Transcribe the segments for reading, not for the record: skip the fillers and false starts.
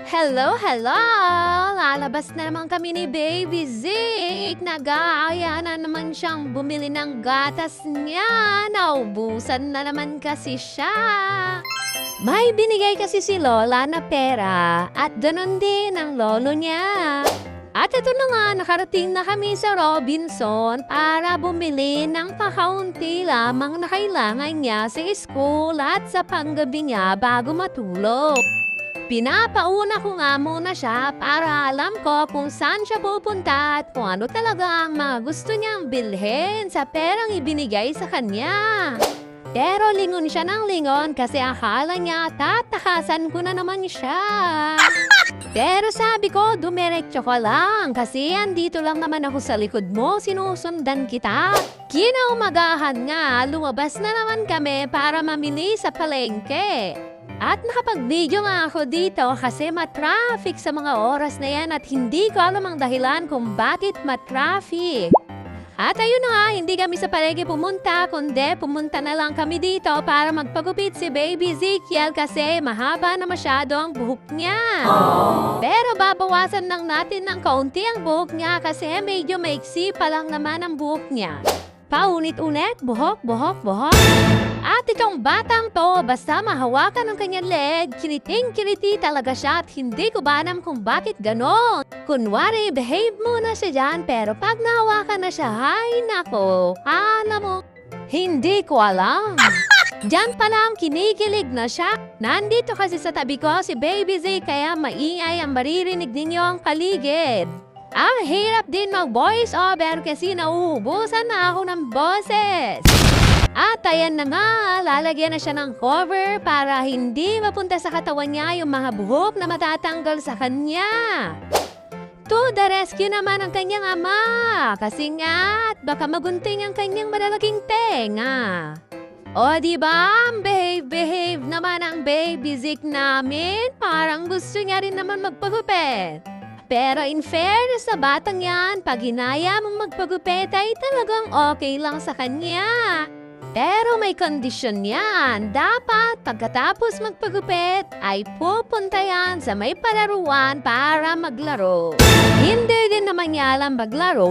Hello, hello! Lalabas na naman kami ni Baby Zeke. Nag-aaya na naman siyang bumili ng gatas niya. Naubusan na naman kasi siya. May binigay kasi si Lola na pera at ganun din ang lolo niya. At ito na nga, nakarating na kami sa Robinson para bumili ng kakaunti lamang na kailangan niya sa school at sa panggabi niya bago matulog. Pinapauna ko nga muna siya para alam ko kung saan siya pupunta at kung ano talaga ang mga gusto niyang bilhin sa perang ibinigay sa kanya. Pero lingon siya ng lingon kasi akala niya tatakasan ko na naman siya. Pero sabi ko, dumiretso ka lang kasi andito lang naman ako sa likod mo, sinusundan kita. Kinaumagahan nga, lumabas na naman kami para mamili sa palengke. At nakapag-video nga ako dito kasi matraffic sa mga oras na yan at hindi ko alam ang dahilan kung bakit matraffic. At ayun na nga, hindi kami sa palengke pumunta, kundi pumunta na lang kami dito para magpagupit si Baby Ezekiel kasi mahaba na masyado ang buhok niya. Pero babawasan lang natin ng kaunti ang buhok niya kasi medyo maiksi pa lang naman ang buhok niya. Paunit-unit, buhok, buhok, buhok. At itong batang to, basta mahawakan ang kanyang leg, kiniting-kiniti talaga siya at hindi ko ba alam kung bakit ganon. Kunwari, behave muna siya dyan, pero pag nahawakan na siya, ay nako, alam mo, hindi ko alam. Diyan pa lang kinikilig na siya. Nandito kasi sa tabi ko si Baby Z kaya maingay ang maririnig ninyo ang paligid. Ang hirap din mag-voice over kasi nauubusan na ako ng boses. At ayan na nga, lalagyan na siya ng cover para hindi mapunta sa katawan niya yung mga buhok na matatanggal sa kanya. To the rescue naman ang kanyang ama kasi nga baka magunting ang kanyang malalaking tenga. O diba, behave naman ang Baby Zeke namin, parang gusto niya rin naman magpagupit. Pero in fairness sa batang yan, pag hinaya mong magpagupit ay talagang okay lang sa kanya. Pero may kondisyon yan. Dapat pagkatapos magpagupit ay pupunta yan sa may palaruan para maglaro. Hindi din naman niya alam maglaro.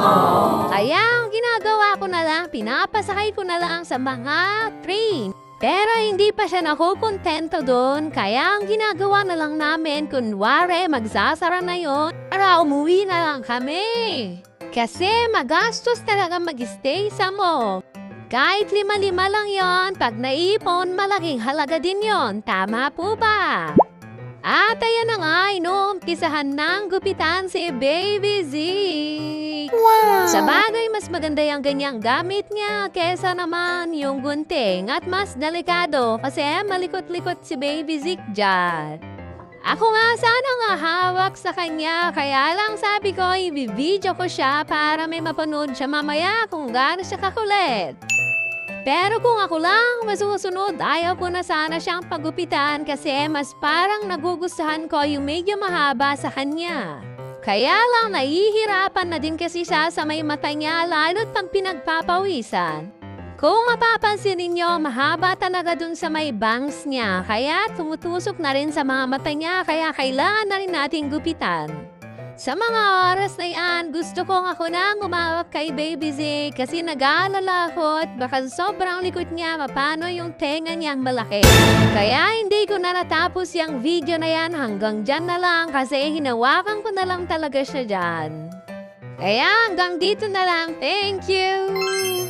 Kaya ang ginagawa ko na lang, pinapasakay ko na lang sa mga train. Pero hindi pa siya nakukontento doon, kaya ang ginagawa na lang namin, kunwari magsasara na yon, para umuwi na lang kami. Kasi magastos talaga mag-stay sa mall. Kahit 5-5 lang yon, pag naipon, malaking halaga din yon. Tama po ba? At ayan na nga, inuumpisahan ng gupitan si Baby Zeke. Wow! Sa bagay, mas maganda yung ganyang gamit niya kesa naman yung gunting at mas delikado kasi malikot-likot si Baby Zeke dyan. Ako nga sana nga hawak sa kanya, kaya lang sabi ko i-video ko siya para may mapanood siya mamaya kung gaano siya kakulit. Pero kung ako lang masusunod, ayaw ko na sana siyang pagupitan kasi mas parang nagugustuhan ko yung medyo mahaba sa kanya. Kaya lang nahihirapan na din kasi siya sa may mata niya lalo't pag pinagpapawisan. Kung mapapansin ninyo, mahaba talaga dun sa may bangs niya kaya tumutusok na rin sa mga mata niya kaya kailangan na rin nating gupitan. Sa mga oras na yan, gusto kong ako nang umawak kay Baby Zeke kasi nag-aalala ako at baka sobrang likot niya mapano yung tenga niyang malaki. Kaya hindi ko na natapos yung video na yan hanggang dyan na lang kasi hinawakan ko na lang talaga siya dyan. Kaya hanggang dito na lang. Thank you!